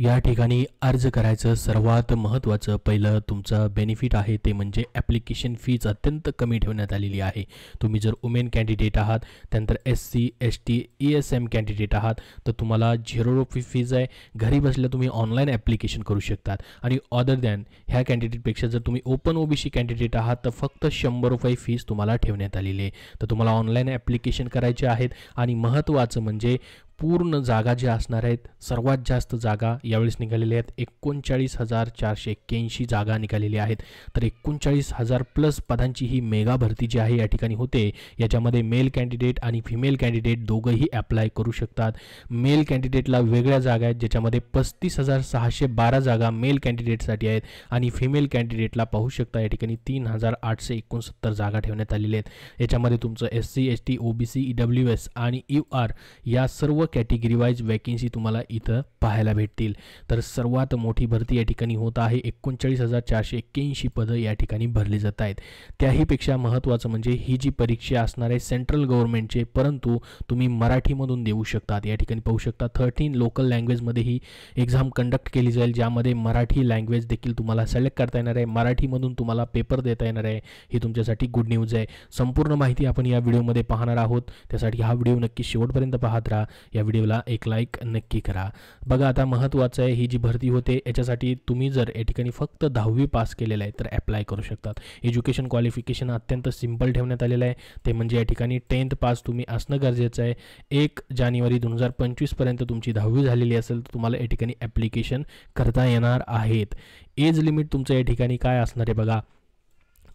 या ठिकाणी अर्ज करायचं सर्वात महत्त्वाचं पहिलं तुमचं बेनिफिट आहे ते म्हणजे ॲप्लिकेशन फीज अत्यंत कमी ठेवण्यात आलेली आहे. तुम्ही जर वुमेन कॅन्डिडेट आहात, त्यानंतर SC ST ESM कॅन्डिडेट आहात तर तुम्हाला 0 फीज आहे. घरी बसल्या तुम्ही ऑनलाईन ॲप्लिकेशन करू शकतात. आणि अदर दॅन ह्या कॅन्डिडेटपेक्षा जर तुम्ही ओपन OBC कॅन्डिडेट आहात तर फक्त ₹100 फीज तुम्हाला ठेवण्यात आलेली आहे. तर तुम्हाला ऑनलाईन ॲप्लिकेशन करायचे आहेत. आणि महत्त्वाचं म्हणजे पूर्ण जागा ज्या असणार आहेत, सर्वात जास्त जागा यावेळेस निघालेल्या आहेत. 39,481 जागा निघालेल्या आहेत. तर 39,000 प्लस पदांची ही मेगा भरती जी आहे या ठिकाणी होते. याच्यामध्ये मेल कॅन्डिडेट आणि फिमेल कॅन्डिडेट दोघंही ॲप्लाय करू शकतात. मेल कॅन्डिडेटला वेगळ्या जागा आहेत ज्याच्यामध्ये 35,612 जागा मेल कॅन्डिडेटसाठी आहेत आणि फिमेल कॅन्डिडेटला पाहू शकता या ठिकाणी 3,869 जागा ठेवण्यात आलेल्या आहेत. याच्यामध्ये तुमचं SC ST OBC EWS आणि UR या सर्व कॅटेगरी वाईज वॅकेन्सी तुम्हाला इथं पाहायला भेटतील. तर सर्वात मोठी भरती या ठिकाणी होत आहे. 39,481 पदं या ठिकाणी भरली जात आहेत. त्याहीपेक्षा महत्त्वाचं म्हणजे ही जी परीक्षा असणार आहे सेंट्रल गव्हर्नमेंटचे, परंतु तुम्ही मराठीमधून देऊ शकतात. या ठिकाणी पाहू शकता 13 लोकल लँग्वेजमध्ये ही एक्झाम कंडक्ट केली जाईल, ज्यामध्ये मराठी लँग्वेज देखील तुम्हाला सिलेक्ट करता येणार आहे. मराठीमधून तुम्हाला पेपर देता येणार आहे. ही तुमच्यासाठी गुड न्यूज आहे. संपूर्ण माहिती आपण या व्हिडिओमध्ये पाहणार आहोत. त्यासाठी हा व्हिडिओ नक्की शेवटपर्यंत पाहत राहा. या व्हिडिओला एक लाईक नक्की करा. बघा आता महत्त्वाचं आहे, ही जी भरती होते याच्यासाठी तुम्ही जर या ठिकाणी फक्त 10वी पास केलेलं आहे तर ॲप्लाय करू शकतात. एज्युकेशन क्वालिफिकेशन अत्यंत सिंपल ठेवण्यात आलेलं आहे. ते म्हणजे या ठिकाणी 10th पास तुम्ही असणं गरजेचं आहे. 1 जानेवारी 2025 पर्यंत तुमची 10वी झालेली असेल तर तुम्हाला या ठिकाणी ॲप्लिकेशन करता येणार आहेत. एज लिमिट तुमचं या ठिकाणी काय असणार आहे बघा,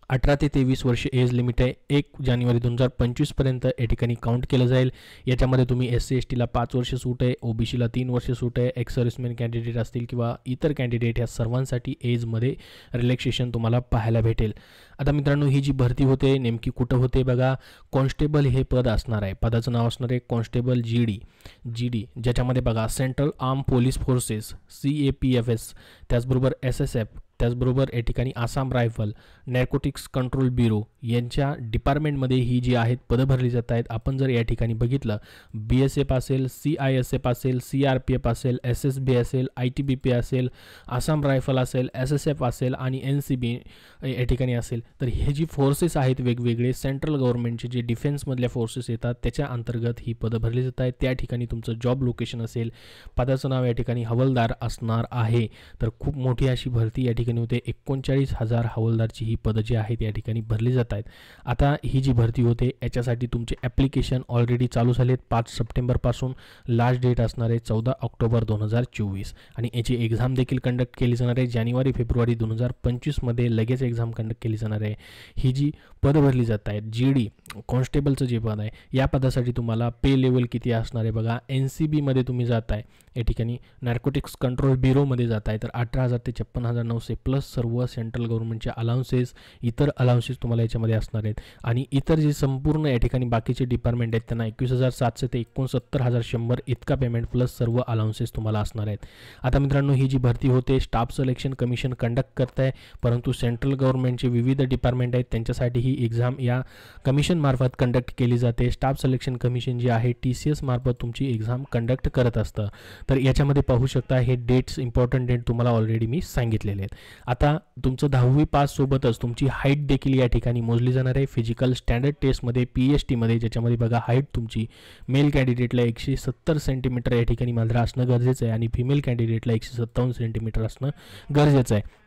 18 ते 23 वर्ष एज लिमिट आहे. 1 जानेवारी 2025 पर्यंत या ठिकाणी काउंट केलं जाईल. याच्यामध्ये तुम्ही SC STला 5 वर्ष सूट आहे, OBCला 3 वर्ष सूट आहे. एक्स सर्व्हिसमॅन कॅन्डिडेट असतील किंवा इतर कॅन्डिडेट ह्या सर्वांसाठी एजमध्ये रिलॅक्सेशन तुम्हाला पाहायला भेटेल. आता मित्रांनो ही जी भरती होते नेमकी कुठं होते बघा, कॉन्स्टेबल हे पद असणार आहे. पदाचं नाव असणार आहे कॉन्स्टेबल GD, ज्याच्यामध्ये बघा central arm police forces CAPFS, त्याचबरोबर SSF, त्याचबरोबर या ठिकाणी आसाम रायफल, नॅर्कोटिक्स कंट्रोल ब्युरो यांच्या डिपार्टमेंटमध्ये ही जी आहेत पदं भरली जात आहेत. आपण जर या ठिकाणी बघितलं BSF असेल, CISF असेल, CRPF असेल, SSB असेल, ITBP असेल, आसाम रायफल असेल, SSF असेल आणि NCB या ठिकाणी असेल, तर हे जी फोर्सेस आहेत वेगवेगळे सेंट्रल गव्हर्नमेंटचे जे डिफेन्समधल्या फोर्सेस येतात त्याच्या अंतर्गत ही पदं भरली जात आहेत. त्या ठिकाणी तुमचं जॉब लोकेशन असेल, पदाचं नाव या ठिकाणी हवालदार असणार आहे. तर खूप मोठी अशी भरती या ठिकाणी होते. 39,000 हवालदारची ही पदं जी आहेत या ठिकाणी भरली जात आहेत. आता ही जी भरती होते याच्यासाठी तुमचे ॲप्लिकेशन ऑलरेडी चालू झाले आहेत. 5 सप्टेंबरपासून लास्ट डेट असणार आहे 14 ऑक्टोबर 2024 आणि याची एक्झाम देखील कंडक्ट केली जाणार आहे. जानेवारी फेब्रुवारी 2025 मध्ये लगेच एक्झाम कंडक्ट केली जाणार आहे. ही जी पदं भरली जात आहेत GD कॉन्स्टेबलचं जे पद आहे या पदासाठी तुम्हाला पे लेवल किती असणार आहे बघा, NCB मध्ये तुम्ही जात आहे या ठिकाणी नार्कोटिक्स कंट्रोल ब्युरोमध्ये जात आहे तर 18,000 ते 56,900 प्लस सर्व सेंट्रल गव्हर्नमेंटचे अलाउन्सेस, इतर अलाउन्सेस तुम्हाला याच्यामध्ये असणार आहेत. आणि इतर जे संपूर्ण या ठिकाणी बाकीचे डिपार्टमेंट आहेत त्यांना 21,700 ते 69,100 इतका पेमेंट प्लस सर्व अलाउन्सेस तुम्हाला असणार आहेत. आता मित्रांनो ही जी भरती होते स्टाफ सिलेक्शन कमिशन कंडक्ट करत आहे, परंतु सेंट्रल गव्हर्नमेंटचे विविध डिपार्टमेंट आहेत त्यांच्यासाठी ही एक्झाम या कमिशन मार्फत कंडक्ट केली जाते. स्टाफ सिलेक्शन कमिशन जे आहे TCS मार्फत तुमची एक्झाम कंडक्ट करत असतं. तर याच्यामध्ये पाहू शकता हे डेट्स, इम्पॉर्टंट डेट तुम्हाला ऑलरेडी मी सांगितलेले आहेत. आता तुमचं 10वी पास सोबतच तुमची हाईट देखील या ठिकाणी मोजली जाणार आहे फिजिकल स्टँडर्ड टेस्टमध्ये PST मध्ये, ज्याच्यामध्ये बघा हाईट तुमची मेल कॅन्डिडेटला 170 सेंटीमीटर या ठिकाणी मात्र असणं गरजेचं आहे आणि फिमेल कॅन्डिडेटला 157 सेंटीमीटर असणं गरजेचं आहे.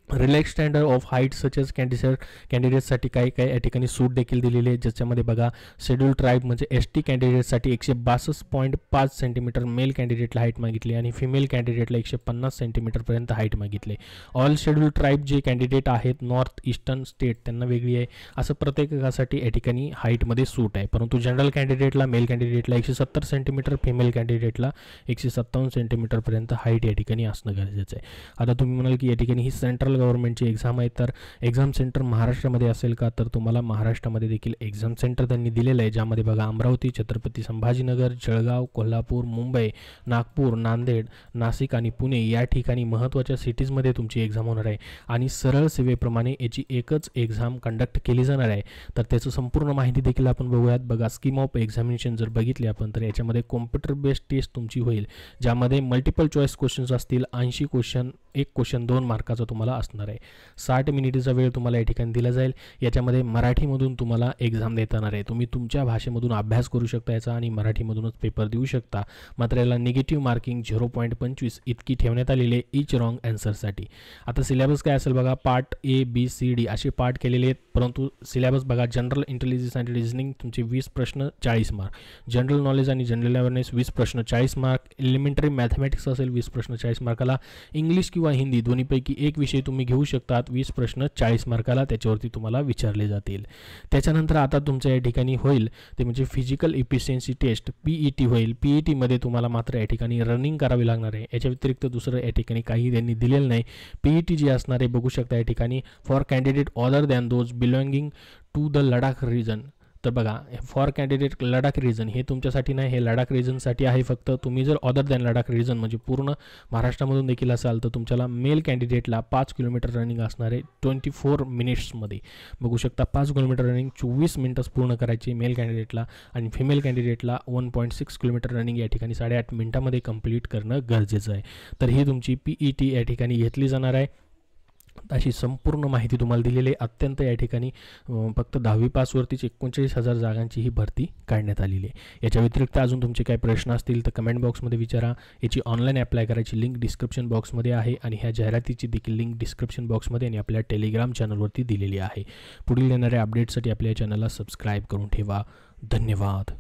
Relax standard of height such as कॅन्डिडेटसाठी काही या ठिकाणी सूट देखील दिलेली आहे, ज्याच्यामध्ये बघा शेड्यूल ट्राईब म्हणजे ST कॅन्डिडेटसाठी 162.5 सेंटीमीटर मेल कॅन्डिडेटला हाईट मागितली आणि फिमेल कॅन्डिडेटला 150 सेंटीमीटरपर्यंत हाईट मागितली. ऑल शेड्यूल ट्राईब जे कॅन्डिडेट आहेत नॉर्थ ईस्टर्न स्टेट त्यांना वेगळी आहे. असं प्रत्येकासाठी या ठिकाणी हाईटमध्ये सूट आहे, परंतु जनरल कॅन्डिडेटला मेल कॅन्डिडेटला 170 सेंटीमीटर, फिमेल कॅन्डिडेटला 157 सेंटीमीटरपर्यंत हाईट या ठिकाणी असणं गरजेचं आहे. आता तुम्ही म्हणाल की या ठिकाणी ही सेंट्रल सेंट्रल गव्हर्नमेंटची एक्झाम आहे. तर एक्झाम सेंटर महाराष्ट्रामध्ये असेल का, तर तुम्हाला महाराष्ट्रामध्ये देखील एक्झाम सेंटर त्यांनी दिलेलं आहे, ज्यामध्ये बघा अमरावती, छत्रपती संभाजीनगर, जळगाव, कोल्हापूर, मुंबई, नागपूर, नांदेड, नाशिक आणि पुणे या ठिकाणी महत्त्वाच्या सिटीजमध्ये तुमची एक्झाम होणार आहे. आणि सरळ सेवेप्रमाणे याची एकच एक्झाम कंडक्ट केली जाणार आहे. तर त्याचं संपूर्ण माहिती देखील आपण बघूयात. बघा स्कीम ऑफ एक्झामिनेशन जर बघितली आपण, तर याच्यामध्ये कॉम्प्युटर बेस्ड टेस्ट तुमची होईल, ज्यामध्ये मल्टिपल चॉईस क्वेश्चन्स असतील. 80 क्वेश्चन, एक क्वेश्चन 2 मार्काचा तुम्हाला असणार आहे. 60 मिनिटचा वेळ तुम्हाला या ठिकाणी दिला जाईल. याच्यामध्ये मराठीमधून तुम्हाला एक्झाम देता येणार आहे. तुम्ही तुमच्या भाषेमधून अभ्यास करू शकता याचा आणि मराठीमधूनच पेपर देऊ शकता. मात्र याला निगेटिव्ह मार्किंग 0.25 इतकी ठेवण्यात आलेली आहे ईच रॉंग आन्सरसाठी. आता सिलेबस काय असेल बघा, part A B C D असे पार्ट केलेले आहेत. परंतु सिलेबस बघा, जनरल इंटेलिजन्स आणि रिझनिंग तुमचे 20 प्रश्न 40 मार्क, जनरल नॉलेज आणि जनरल अवेअरनेस 20 प्रश्न 40 मार्क, एलिमेंटरी मॅथमॅटिक्स असेल 20 प्रश्न 40 मार्काला, इंग्लिश किंवा हिंदी दोन्हीपैकी एक विषय तुम्ही घेऊ शकतात, 20 प्रश्न 40 मार्काला त्याच्यावरती तुम्हाला विचारले जातील. त्याच्यानंतर आता तुमच्या या ठिकाणी होईल ते म्हणजे फिजिकल इफिशियन्सी टेस्ट PET होईल. PET मध्ये तुम्हाला मात्र या ठिकाणी रनिंग करावी लागणार आहे. याच्या व्यतिरिक्त दुसरं या ठिकाणी काही त्यांनी दिलेलं नाही. PET जी असणार आहे बघू शकता या ठिकाणी, for candidate other than those belonging to the Ladakh region. तर बघा, फॉर कॅन्डिडेट लडाख रिजन हे तुमच्यासाठी नाही, हे लडाख रिजनसाठी आहे फक्त. तुम्ही जर अदर दॅन लडाख रिजन म्हणजे पूर्ण महाराष्ट्रामधून देखील असाल, तर तुमच्याला मेल कॅन्डिडेटला 5 किलोमीटर रनिंग असणार आहे 24 मिनिट्समध्ये. बघू शकता 5 किलोमीटर रनिंग 24 मिनिट्स पूर्ण करायची मेल कॅन्डिडेटला, आणि फिमेल कॅन्डिडेटला 1.6 किलोमीटर रनिंग या ठिकाणी 8.5 मिनिटामध्ये कंप्लीट करणं गरजेचं आहे. तर ही तुमची PET या ठिकाणी घेतली जाणार आहे. अशी संपूर्ण माहिती तुम्हाला दिलेली आहे. अत्यंत या ठिकाणी फक्त 10वी पासवरतीच 39,000 जागांची ही भरती काढण्यात आलेली आहे. याच्या व्यतिरिक्त अजून तुमचे काही प्रश्न असतील तर कमेंट बॉक्समध्ये विचारा. याची ऑनलाईन अप्लाय करायची लिंक डिस्क्रिप्शन बॉक्समध्ये आहे, आणि ह्या जाहिरातीची देखील लिंक डिस्क्रिप्शन बॉक्समध्ये आणि आपल्या टेलिग्राम चॅनलवरती दिलेली आहे. पुढील येणाऱ्या अपडेटसाठी आपल्या चॅनलला सबस्क्राईब करून ठेवा. धन्यवाद.